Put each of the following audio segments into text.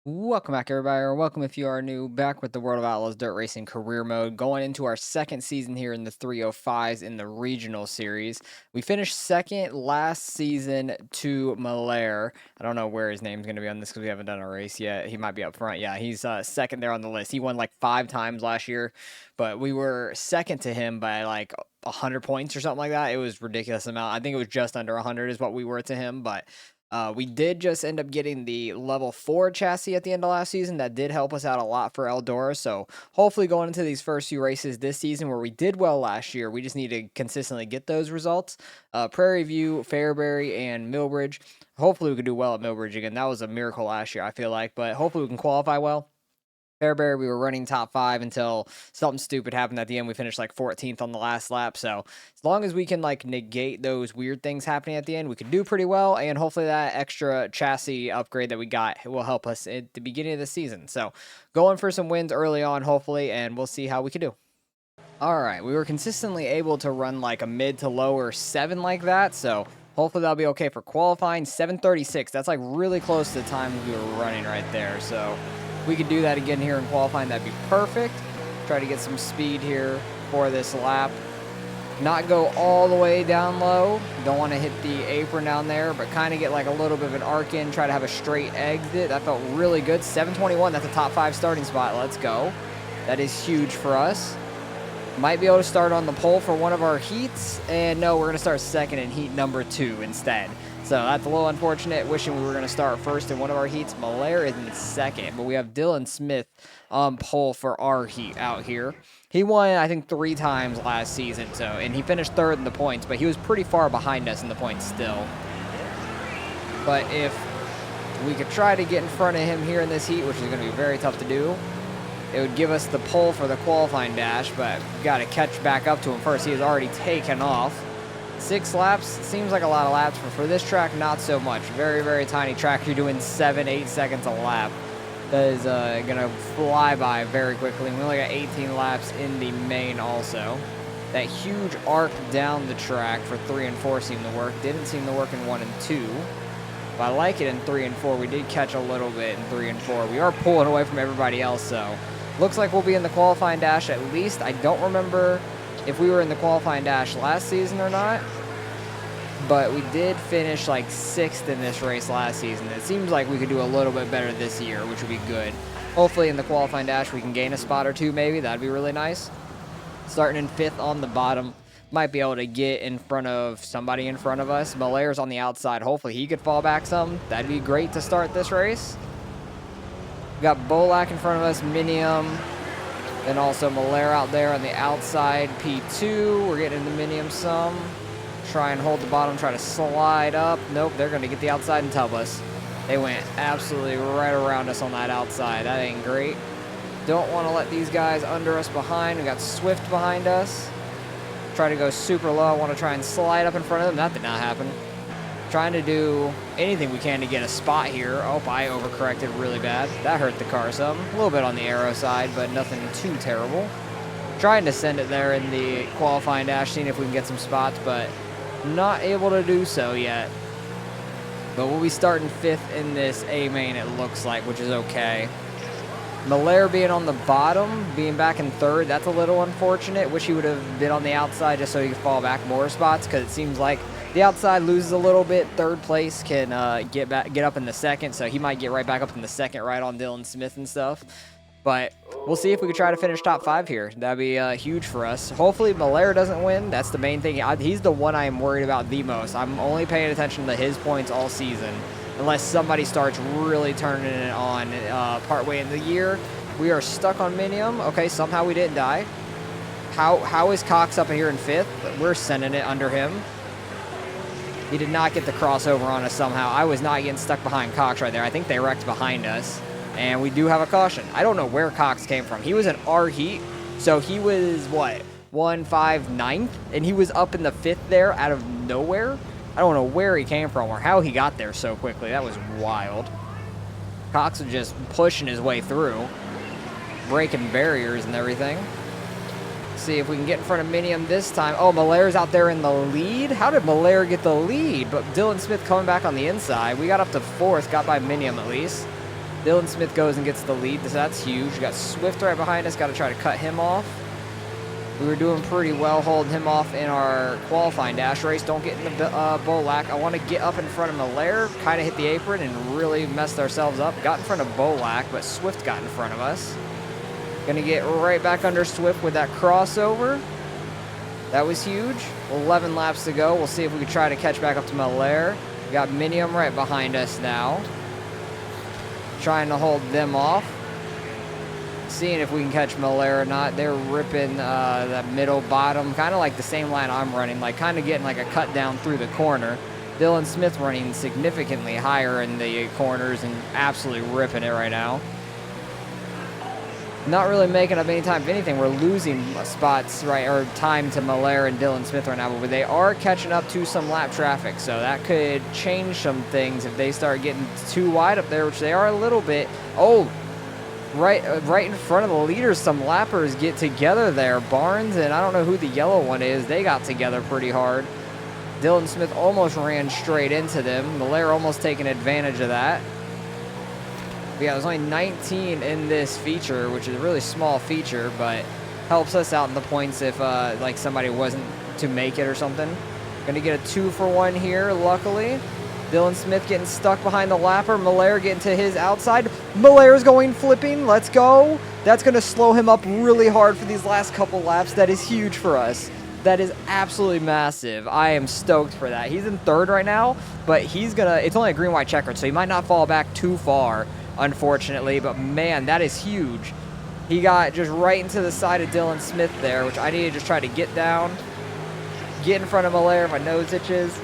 Welcome back, everybody, or welcome if you are new, back with the World of Outlaws Dirt Racing Career Mode, going into our second season here in the 305s in the regional series. We finished second last season to Melair. I don't know where his name's going to be on this because we haven't done a race yet. He might be up front. Yeah, he's second there on the list. He won like 5 times last year, but we were second to him by like 100 points or something like that. It was a ridiculous amount. I think it was just under 100 is what we were to him, but we did just end up getting the level 4 chassis at the end of last season. That did help us out a lot for Eldora. So hopefully going into these first few races this season where we did well last year, we just need to consistently get those results. Prairie View, Fairbury, and Millbridge. Hopefully we can do well at Millbridge again. That was a miracle last year, I feel like. But hopefully we can qualify well. Fairbury, we were running top 5 until something stupid happened at the end. We finished like 14th on the last lap. So as long as we can like negate those weird things happening at the end, we can do pretty well. And hopefully that extra chassis upgrade that we got will help us at the beginning of the season. So going for some wins early on, hopefully, and we'll see how we can do. All right, we were consistently able to run like a mid to lower 7 like that. So hopefully that'll be okay for qualifying. 7:36. That's like really close to the time we were running right there. So we could do that again here in qualifying. That'd be perfect. Try to get some speed here for this lap. Not go all the way down low. Don't want to hit the apron down there, but kind of get like a little bit of an arc in. Try to have a straight exit. That felt really good. 7:21. That's a top 5 starting spot. Let's go. That is huge for us. Might be able to start on the pole for one of our heats. And no, we're going to start second in heat number 2 instead. So that's a little unfortunate. Wishing we were going to start first in one of our heats. Melair is in second, but we have Dylan Smith on pole for our heat out here. He won, I think, 3 times last season, and he finished 3rd in the points, but he was pretty far behind us in the points still. But if we could try to get in front of him here in this heat, which is going to be very tough to do, it would give us the pole for the qualifying dash, but we've got to catch back up to him first. He has already taken off. 6 laps seems like a lot of laps, but for this track, not so much. Very, very tiny track. You're doing 7-8 seconds a lap. That is going to fly by very quickly. We only got 18 laps in the main also. That huge arc down the track for 3 and 4 seemed to work. Didn't seem to work in 1 and 2. But I like it in 3 and 4. We did catch a little bit in 3 and 4. We are pulling away from everybody else, so looks like we'll be in the qualifying dash at least. I don't remember if we were in the qualifying dash last season or not, but we did finish like 6th in this race last season. It seems like we could do a little bit better this year, which would be good. Hopefully in the qualifying dash we can gain a spot or 2 maybe. That'd be really nice. Starting in 5th on the bottom. Might be able to get in front of somebody in front of us. Melair's on the outside. Hopefully he could fall back some. That'd be great to start this race. We got Bolak in front of us, Minium. Then also Melair out there on the outside, P2. We're getting into Minium some. Try and hold the bottom, try to slide up. Nope, they're going to get the outside and tub us. They went absolutely right around us on that outside. That ain't great. Don't want to let these guys under us behind. We got Swift behind us. Try to go super low. I want to try and slide up in front of them. That did not happen. Trying to do anything we can to get a spot here. Oh, I overcorrected really bad. That hurt the car some. A little bit on the aero side, but nothing too terrible. Trying to send it there in the qualifying dash, seeing if we can get some spots, but not able to do so yet. But we'll be starting 5th in this A main, it looks like, which is okay. Melair being on the bottom, being back in 3rd, that's a little unfortunate. Wish he would have been on the outside just so he could fall back more spots, because it seems like the outside loses a little bit. 3rd place can get up in the 2nd, so he might get right back up in the 2nd, right on Dylan Smith and stuff. But we'll see if we could try to finish top 5 here. That'd be huge for us. Hopefully Melair doesn't win. That's the main thing. He's the one I am worried about the most. I'm only paying attention to his points all season. Unless somebody starts really turning it on partway in the year. We are stuck on Minium. Okay, somehow we didn't die. How is Cox up here in 5th? We're sending it under him. He did not get the crossover on us somehow. I was not getting stuck behind Cox right there. I think they wrecked behind us. And we do have a caution. I don't know where Cox came from. He was in our heat. So he was, what, 159th? And he was up in the 5th there out of nowhere. I don't know where he came from or how he got there so quickly. That was wild. Cox was just pushing his way through, breaking barriers and everything. See if we can get in front of Minium this time. Oh, Melair's out there in the lead? How did Melair get the lead? But Dylan Smith coming back on the inside. We got up to 4th, got by Minium at least. Dylan Smith goes and gets the lead, so that's huge. We got Swift right behind us, got to try to cut him off. We were doing pretty well holding him off in our qualifying dash race. Don't get in the Bolak. I want to get up in front of Melair, kind of hit the apron and really messed ourselves up. Got in front of Bolak, but Swift got in front of us. Gonna get right back under Swift with that crossover. That was huge. 11 laps to go. We'll see if we can try to catch back up to Melair. We got Minium right behind us now. Trying to hold them off. Seeing if we can catch Melair or not. They're ripping that middle bottom, kind of like the same line I'm running, like kind of getting like a cut down through the corner. Dylan Smith running significantly higher in the corners and absolutely ripping it right now. Not really making up any time. If anything, we're losing spots, right, or time to Melair and Dylan Smith right now, but they are catching up to some lap traffic, so that could change some things if they start getting too wide up there, which they are a little bit. Oh, right in front of the leaders, some lappers get together there. Barnes and I don't know who the yellow one is. They got together pretty hard. Dylan Smith almost ran straight into them. Melair almost taking advantage of that. But yeah, there's only 19 in this feature, which is a really small feature, but helps us out in the points if like somebody wasn't to make it or something. Gonna get a 2-for-1 here, luckily. Dylan Smith getting stuck behind the lapper. Melair getting to his outside. Melair's going flipping. Let's go. That's going to slow him up really hard for these last couple laps. That is huge for us. That is absolutely massive. I am stoked for that. He's in third right now, but he's going to, it's only a green-white checkered, so he might not fall back too far, unfortunately, but man, that is huge. He got just right into the side of Dylan Smith there, which I need to just try to get down, get in front of Melair. My nose itches,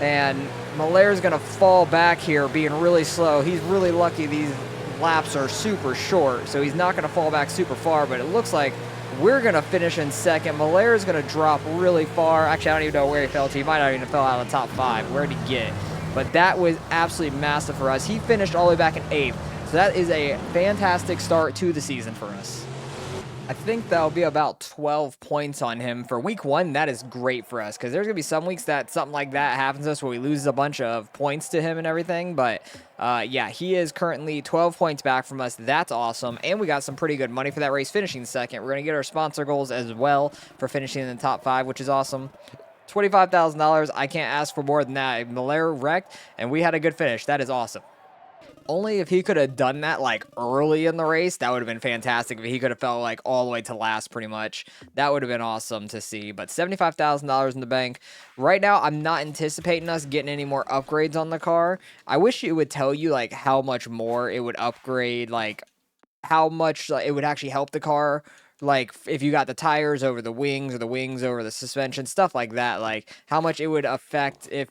and Melair's going to fall back here, being really slow. He's really lucky these laps are super short, so he's not going to fall back super far, but it looks like we're going to finish in second. Melair's going to drop really far. Actually, I don't even know where he fell to. He might not even fell out of the top 5. Where did he get? But that was absolutely massive for us. He finished all the way back in 8th, so that is a fantastic start to the season for us. I think that'll be about 12 points on him for week 1. That is great for us because there's going to be some weeks that something like that happens to us where we lose a bunch of points to him and everything. But yeah, he is currently 12 points back from us. That's awesome. And we got some pretty good money for that race finishing second. We're going to get our sponsor goals as well for finishing in the top 5, which is awesome. $25,000. I can't ask for more than that. Melair wrecked, and we had a good finish. That is awesome. Only if he could have done that like early in the race, that would have been fantastic. If he could have fell like all the way to last pretty much, that would have been awesome to see. But $75,000 in the bank. Right now, I'm not anticipating us getting any more upgrades on the car. I wish it would tell you like how much more it would upgrade, like how much it would actually help the car. Like if you got the tires over the wings or the wings over the suspension, stuff like that, like how much it would affect if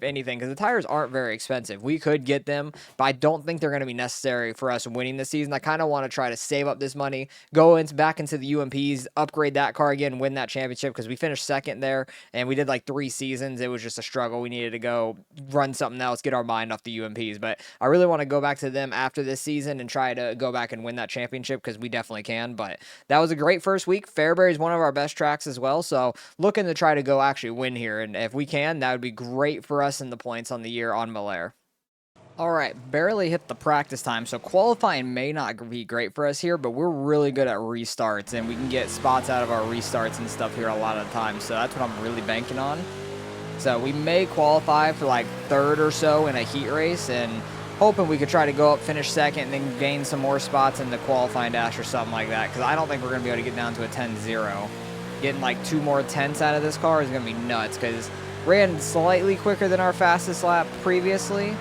anything, because the tires aren't very expensive. We could get them, but I don't think they're going to be necessary for us winning this season. I kind of want to try to save up this money, go back into the UMPs, upgrade that car again, win that championship, because we finished second there, and we did like 3 seasons. It was just a struggle. We needed to go run something else, get our mind off the UMPs, but I really want to go back to them after this season and try to go back and win that championship, because we definitely can. But that was a great first week. Fairbury is one of our best tracks as well, so looking to try to go actually win here, and if we can, that would be great for us in the points on the year on Melair. All right, barely hit the practice time, so qualifying may not be great for us here, but we're really good at restarts, and we can get spots out of our restarts and stuff here a lot of the time, so that's what I'm really banking on. So we may qualify for like 3rd or so in a heat race, and hoping we could try to go up, finish second, and then gain some more spots in the qualifying dash or something like that, because I don't think we're going to be able to get down to a 10-0. Getting like 2 more 10s out of this car is going to be nuts, because ran slightly quicker than our fastest lap previously,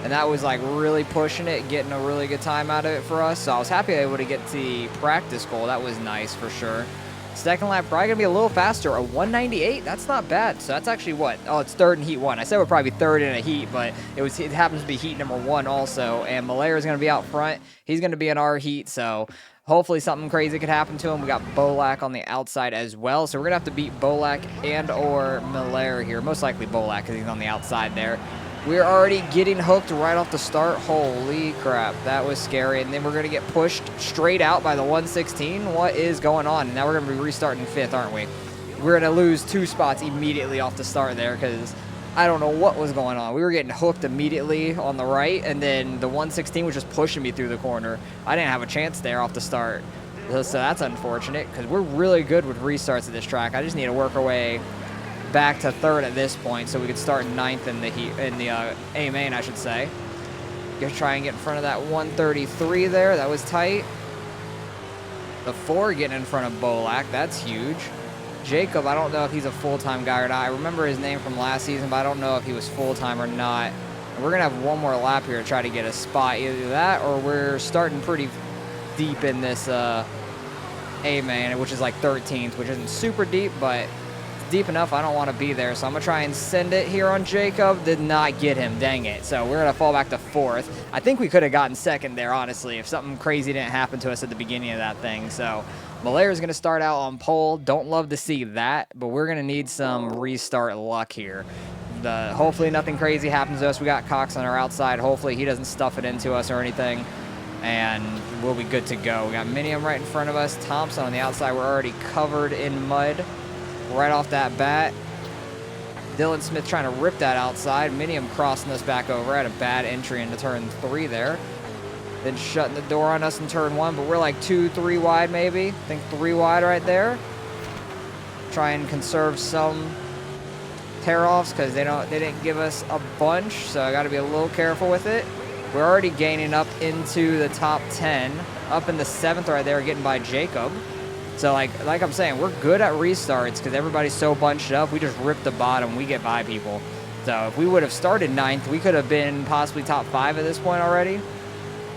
and that was like really pushing it, getting a really good time out of it for us. So I was happy able to get the practice goal. That was nice for sure. Second lap probably going to be a little faster. A 198, that's not bad. So that's actually what? Oh, it's 3rd in heat 1. I said we're probably 3rd in a heat, but it happens to be heat number 1 also. And Melair is going to be out front. He's going to be in our heat, so hopefully something crazy could happen to him. We got Bolak on the outside as well, so we're going to have to beat Bolak and or Melair here. Most likely Bolak because he's on the outside there. We're already getting hooked right off the start. Holy crap, that was scary. And then we're going to get pushed straight out by the 116. What is going on? And now we're going to be restarting 5th, aren't we? We're going to lose 2 spots immediately off the start there because I don't know what was going on. We were getting hooked immediately on the right, and then the 116 was just pushing me through the corner. I didn't have a chance there off the start. So that's unfortunate, because we're really good with restarts at this track. I just need to work our way back to third at this point so we could start ninth in the A main, I should say. Just try and get in front of that 133 there. That was tight. The 4 getting in front of Bolak. That's huge. Jacob, I don't know if he's a full-time guy or not. I remember his name from last season, but I don't know if he was full-time or not. And we're going to have one more lap here to try to get a spot. Either that or we're starting pretty deep in this A-main, which is like 13th, which isn't super deep, but it's deep enough. I don't want to be there, so I'm going to try and send it here on Jacob. Did not get him. Dang it. So we're going to fall back to 4th. I think we could have gotten 2nd there, honestly, if something crazy didn't happen to us at the beginning of that thing. So Melair is going to start out on pole. Don't love to see that, but we're going to need some restart luck here. Hopefully nothing crazy happens to us. We got Cox on our outside. Hopefully he doesn't stuff it into us or anything, and we'll be good to go. We got Minium right in front of us. Thompson on the outside. We're already covered in mud right off that bat. Dylan Smith trying to rip that outside. Minium crossing us back over. Had a bad entry into turn 3 there. Then shutting the door on us in turn 1, but we're like 2-3 wide maybe. I think 3 wide right there. Try and conserve some tear-offs because they didn't give us a bunch, so I got to be a little careful with it. We're already gaining up into the top 10, up in the 7th right there, getting by Jacob. So like I'm saying, we're good at restarts because everybody's so bunched up. We just rip the bottom, we get by people. So if we would have started 9th, we could have been possibly top 5 at this point already,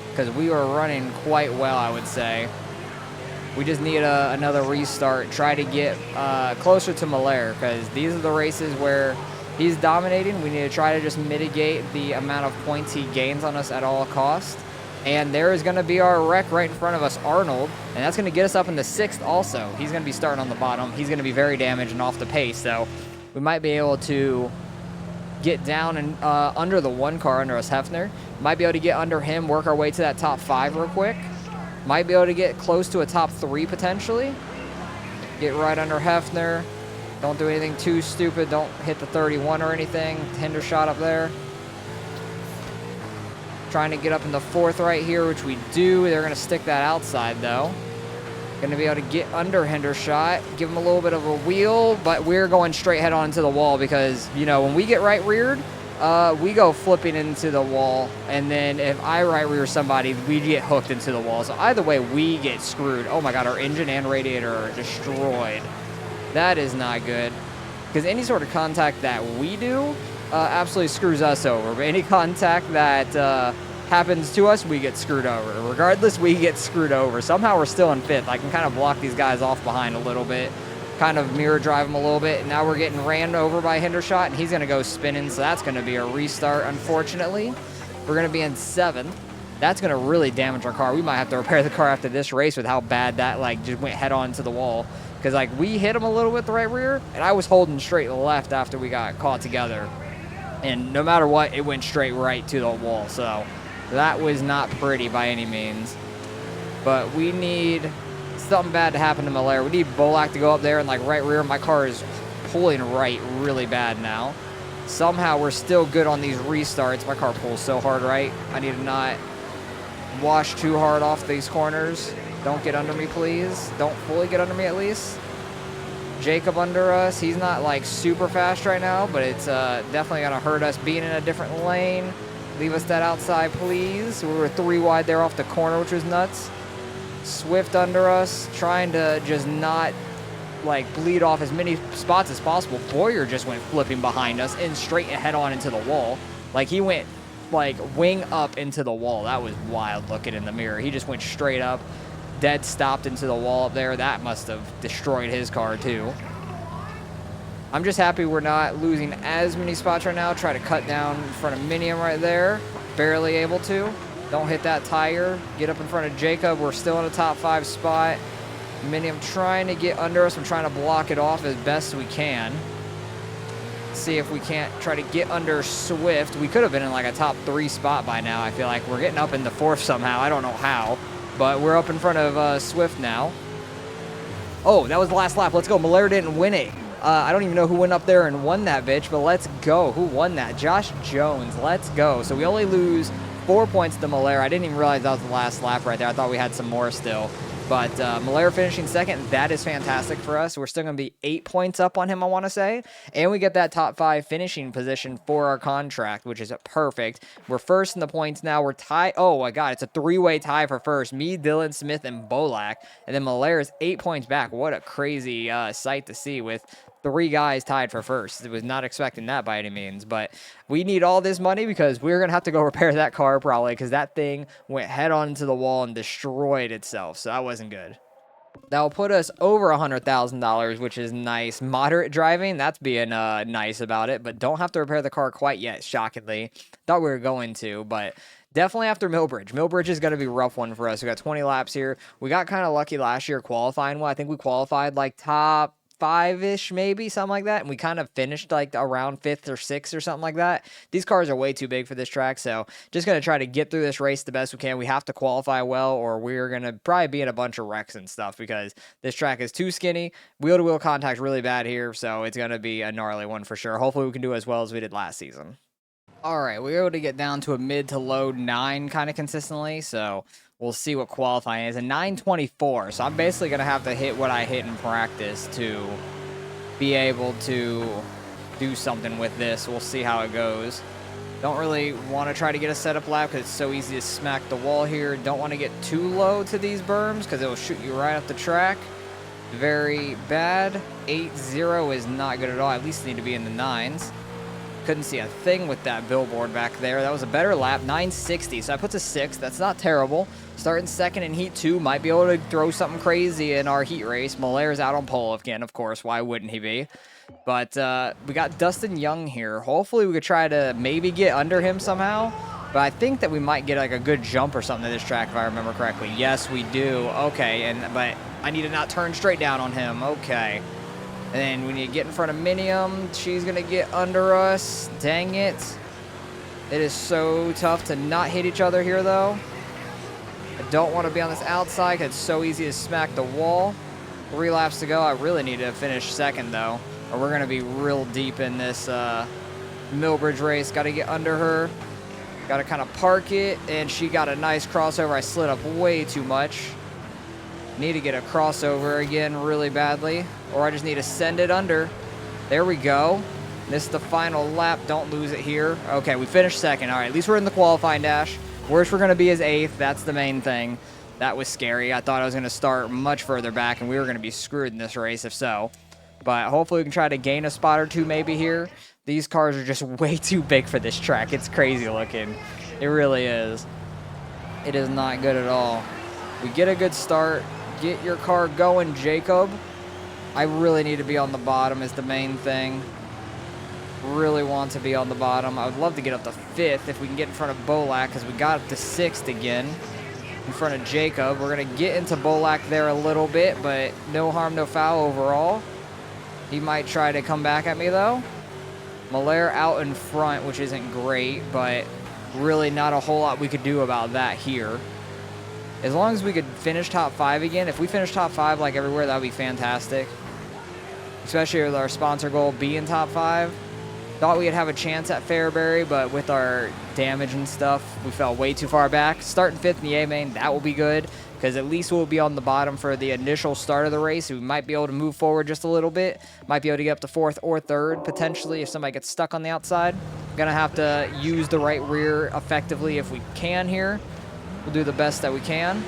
because we were running quite well, I would say. We just need another restart, try to get closer to Melair, because these are the races where he's dominating. We need to try to just mitigate the amount of points he gains on us at all costs. And there is going to be our wreck right in front of us, Arnold, and that's going to get us up in the 6th also. He's going to be starting on the bottom. He's going to be very damaged and off the pace, so we might be able to get down and under the 1 car under us, Hefner. Might be able to get under him, work our way to that top 5 real quick. Might be able to get close to a top 3 potentially. Get right under Hefner. Don't do anything too stupid. Don't hit the 31 or anything. Hinder shot up there. Trying to get up in the 4th right here, which we do. They're going to stick that outside though. Going to be able to get under Hinder shot. Give him a little bit of a wheel, but we're going straight head on into the wall because, you know, when we get right reared, we go flipping into the wall, and then if I right rear somebody, we get hooked into the wall. So either way, we get screwed. Oh my God, our engine and radiator are destroyed. That is not good, because any sort of contact that we do absolutely screws us over. But any contact that happens to us, we get screwed over. Regardless, we get screwed over. Somehow we're still in 5th. I can kind of block these guys off behind a little bit, kind of mirror drive him a little bit. And now we're getting ran over by Hendershot, and he's going to go spinning, so that's going to be a restart, unfortunately. We're going to be in 7th. That's going to really damage our car. We might have to repair the car after this race with how bad that like just went head on to the wall. Because like we hit him a little with the right rear, and I was holding straight left after we got caught together. And no matter what, it went straight right to the wall. So that was not pretty by any means. But we need something bad to happen to Melair. We need Bolak to go up there and like right rear. My car is pulling right really bad now. Somehow we're still good on these restarts. My car pulls so hard right. I need to not wash too hard off these corners. Don't get under me, please. Don't fully get under me at least. Jacob under us. He's not like super fast right now, but it's definitely going to hurt us being in a different lane. Leave us that outside, please. We were 3 wide there off the corner, which was nuts. Swift under us, trying to just not like bleed off as many spots as possible. Boyer just went flipping behind us and straight head on into the wall. Like he went like wing up into the wall. That was wild looking in the mirror. He just went straight up, dead stopped into the wall up there. That must have destroyed his car too. I'm just happy we're not losing as many spots right now. Try to cut down in front of Minium right there. Barely able to. Don't hit that tire. Get up in front of Jacob. We're still in a top 5 spot. Minium trying to get under us. I'm trying to block it off as best we can. See if we can't try to get under Swift. We could have been in like a top 3 spot by now. I feel like we're getting up in the 4th somehow. I don't know how, but we're up in front of Swift now. Oh, that was the last lap. Let's go. Melair didn't win it. I don't even know who went up there and won that bitch, but let's go. Who won that? Josh Jones. Let's go. So we only lose 4 points to Melair. I didn't even realize that was the last lap right there. I thought we had some more still. But Melair finishing second, that is fantastic for us. We're still going to be 8 points up on him, I want to say. And we get that top 5 finishing position for our contract, which is perfect. We're first in the points now. We're tied. Oh, my God. It's a 3-way tie for first. Me, Dylan Smith, and Bolak. And then Melair is 8 points back. What a crazy sight to see with 3 guys tied for first. I was not expecting that by any means, but we need all this money because we're going to have to go repair that car probably because that thing went head on into the wall and destroyed itself, so that wasn't good. That'll put us over $100,000, which is nice. Moderate driving, that's being nice about it, but don't have to repair the car quite yet, shockingly. Thought we were going to, but definitely after Millbridge. Millbridge is going to be a rough one for us. We got 20 laps here. We got kind of lucky last year qualifying well. I think we qualified like top 5-ish, maybe, something like that. And we kind of finished like around 5th or 6th or something like that. These cars are way too big for this track, so just going to try to get through this race the best we can. We have to qualify well, or we're going to probably be in a bunch of wrecks and stuff because this track is too skinny. Wheel-to-wheel contact's really bad here, so it's going to be a gnarly one for sure. Hopefully we can do as well as we did last season. All right, we were able to get down to a mid to low 9 kind of consistently, so we'll see what qualifying is. A 924, so I'm basically going to have to hit what I hit in practice to be able to do something with this. We'll see how it goes. Don't really want to try to get a setup lap because it's so easy to smack the wall here. Don't want to get too low to these berms because it will shoot you right off the track. Very bad. 8-0 is not good at all. I at least need to be in the 9s. Couldn't see a thing with that billboard back there. That was a better lap, 960. So I put a 6. That's not terrible. Starting second in Heat 2. Might be able to throw something crazy in our heat race. Melair's out on pole again, of course. Why wouldn't he be? But we got Dustin Young here. Hopefully we could try to maybe get under him somehow. But I think that we might get like a good jump or something to this track if I remember correctly. Yes, we do. Okay, but I need to not turn straight down on him. Okay. And then we need to get in front of Minium. She's going to get under us. Dang it. It is so tough to not hit each other here, though. I don't want to be on this outside because it's so easy to smack the wall. 3 laps to go. I really need to finish second, though, or we're going to be real deep in this Millbridge race. Got to get under her. Got to kind of park it, and she got a nice crossover. I slid up way too much. Need to get a crossover again really badly, or I just need to send it under. There we go. This is the final lap. Don't lose it here. Okay, we finished second. All right, at least we're in the qualifying dash. Worst we're going to be is 8th. That's the main thing. That was scary. I thought I was going to start much further back, and we were going to be screwed in this race if so. But hopefully we can try to gain a spot or two maybe here. These cars are just way too big for this track. It's crazy looking. It really is. It is not good at all. We get a good start. Get your car going, Jacob. I really need to be on the bottom is the main thing. Really want to be on the bottom. I would love to get up to 5th if we can get in front of Bolak because we got up to 6th again in front of Jacob. We're going to get into Bolak there a little bit, but no harm, no foul overall. He might try to come back at me, though. Melair out in front, which isn't great, but really not a whole lot we could do about that here. As long as we could finish top 5 again, if we finish top 5 like everywhere, that would be fantastic. Especially with our sponsor goal being top 5. Thought we'd have a chance at Fairbury, but with our damage and stuff, we fell way too far back. Starting 5th in the A-main, that will be good, because at least we'll be on the bottom for the initial start of the race. We might be able to move forward just a little bit. Might be able to get up to 4th or 3rd, potentially, if somebody gets stuck on the outside. Gonna have to use the right rear effectively if we can here. We'll do the best that we can.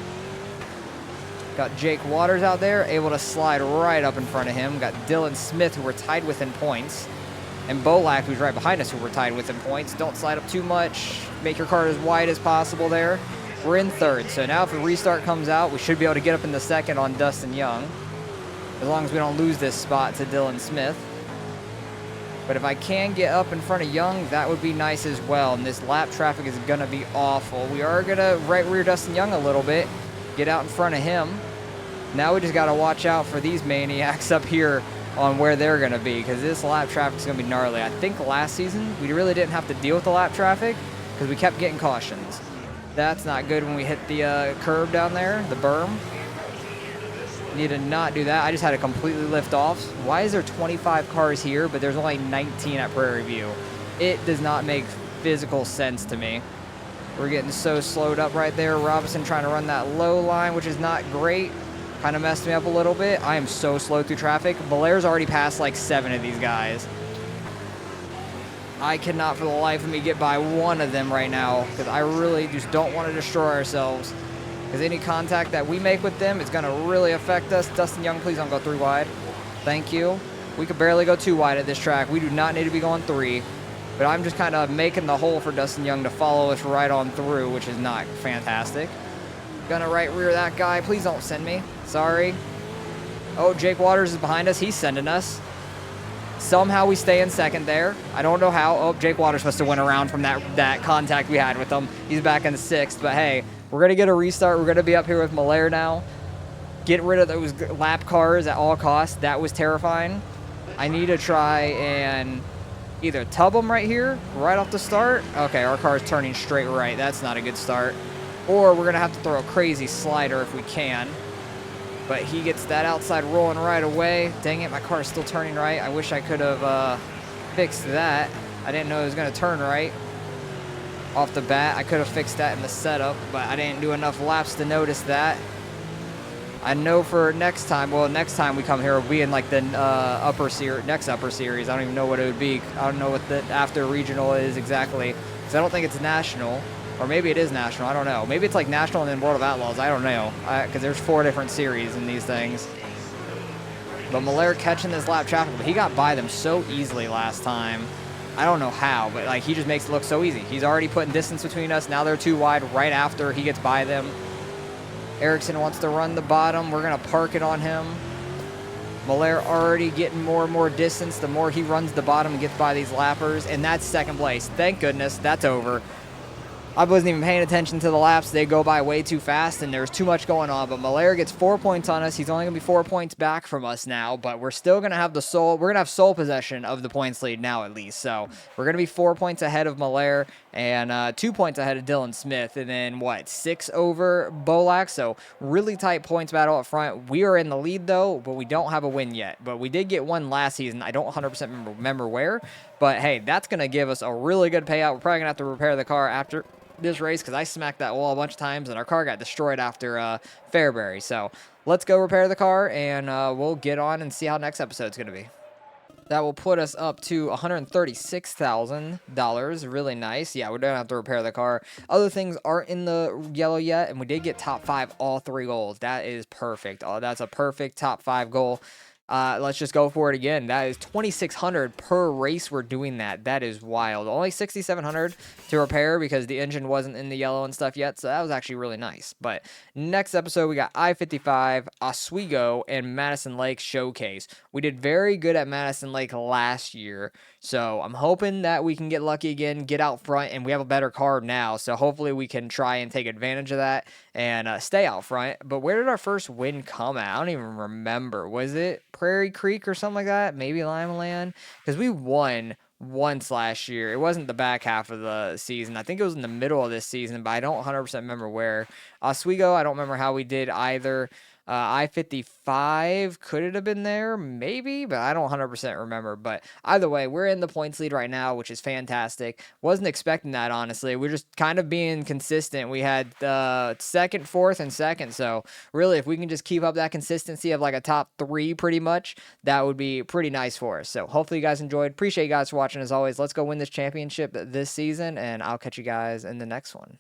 Got Jake Waters out there, able to slide right up in front of him. Got Dylan Smith, who we're tied with in points. And Bolak, who's right behind us, who we're tied with in points. Don't slide up too much. Make your car as wide as possible there. We're in 3rd, so now if a restart comes out, we should be able to get up in the 2nd on Dustin Young. As long as we don't lose this spot to Dylan Smith. But if I can get up in front of Young, that would be nice as well. And this lap traffic is going to be awful. We are going to right rear Dustin Young a little bit. Get out in front of him. Now we just got to watch out for these maniacs up here on where they're going to be, because this lap traffic is going to be gnarly. I think last season we really didn't have to deal with the lap traffic because we kept getting cautions. That's not good when we hit the curb down there, the berm. Need to not do that. I just had to completely lift off. Why is there 25 cars here, but there's only 19 at Prairie View? It does not make physical sense to me. We're getting so slowed up right there. Robinson trying to run that low line, which is not great. Kind of messed me up a little bit. I am so slow through traffic. Melair's already passed like 7 of these guys. I cannot for the life of me get by one of them right now because I really just don't want to destroy ourselves. Because any contact that we make with them is going to really affect us. Dustin Young, please don't go 3 wide. Thank you. We could barely go 2 wide at this track. We do not need to be going 3. But I'm just kind of making the hole for Dustin Young to follow us right on through, which is not fantastic. Gonna right rear that guy. Please don't send me. Sorry. Oh, Jake Waters is behind us. He's sending us. Somehow we stay in second there. I don't know how. Oh, Jake Waters must have went around from that contact we had with him. He's back in the 6th. But hey, we're going to get a restart. We're going to be up here with Melair now. Get rid of those lap cars at all costs. That was terrifying. I need to try and either tub them right here, right off the start. Okay, our car's turning straight right. That's not a good start. Or we're going to have to throw a crazy slider if we can. But he gets that outside rolling right away. Dang it, my car is still turning right. I wish I could have fixed that. I didn't know it was going to turn right off the bat. I could have fixed that in the setup, but I didn't do enough laps to notice that. I know for next time, well, next time we come here, we'll be in like the next upper series. I don't even know what it would be. I don't know what the after regional is exactly, because I don't think it's national. Or maybe it is national. I don't know. Maybe it's like national and then World of Outlaws. I don't know. Because there's 4 different series in these things. But Melair catching this lap traffic. But he got by them so easily last time. I don't know how. But like he just makes it look so easy. He's already putting distance between us. Now they're 2 wide right after he gets by them. Erickson wants to run the bottom. We're going to park it on him. Melair already getting more and more distance. The more he runs the bottom and gets by these lappers. And that's second place. Thank goodness. That's over. I wasn't even paying attention to the laps. They go by way too fast, and there's too much going on. But Melair gets 4 points on us. He's only going to be 4 points back from us now, but we're still going to have we're going to have sole possession of the points lead now at least. So we're going to be 4 points ahead of Melair and 2 points ahead of Dylan Smith, and then, 6 over Bolak. So really tight points battle up front. We are in the lead, though, but we don't have a win yet. But we did get one last season. I don't 100% remember where, but hey, that's going to give us a really good payout. We're probably going to have to repair the car after this race because I smacked that wall a bunch of times and our car got destroyed after Fairbury. So let's go repair the car and we'll get on and see how next episode's going to be. That will put us up to $136,000. Really nice. Yeah, we don't have to repair the car. Other things aren't in the yellow yet, and we did get top 5 all 3 goals. That is perfect. Oh, that's a perfect top 5 goal. Let's just go for it again. That is $2,600 per race we're doing that. That is wild. Only $6,700 to repair because the engine wasn't in the yellow and stuff yet, so that was actually really nice. But next episode, we got I-55, Oswego, and Madison Lake Showcase. We did very good at Madison Lake last year, so I'm hoping that we can get lucky again, get out front, and we have a better car now, so hopefully we can try and take advantage of that and stay out front. But where did our first win come at? I don't even remember. Was it Prairie Creek or something like that? Maybe Lima Land? Because we won once last year. It wasn't the back half of the season. I think it was in the middle of this season, but I don't 100% remember where. Oswego, I don't remember how we did either. I-55, could it have been there? Maybe, but I don't 100% remember. But either way, we're in the points lead right now, which is fantastic. Wasn't expecting that, honestly. We're just kind of being consistent. We had second, fourth, and second. So really, if we can just keep up that consistency of like a top 3 pretty much, that would be pretty nice for us. So hopefully you guys enjoyed. Appreciate you guys for watching as always. Let's go win this championship this season, and I'll catch you guys in the next one.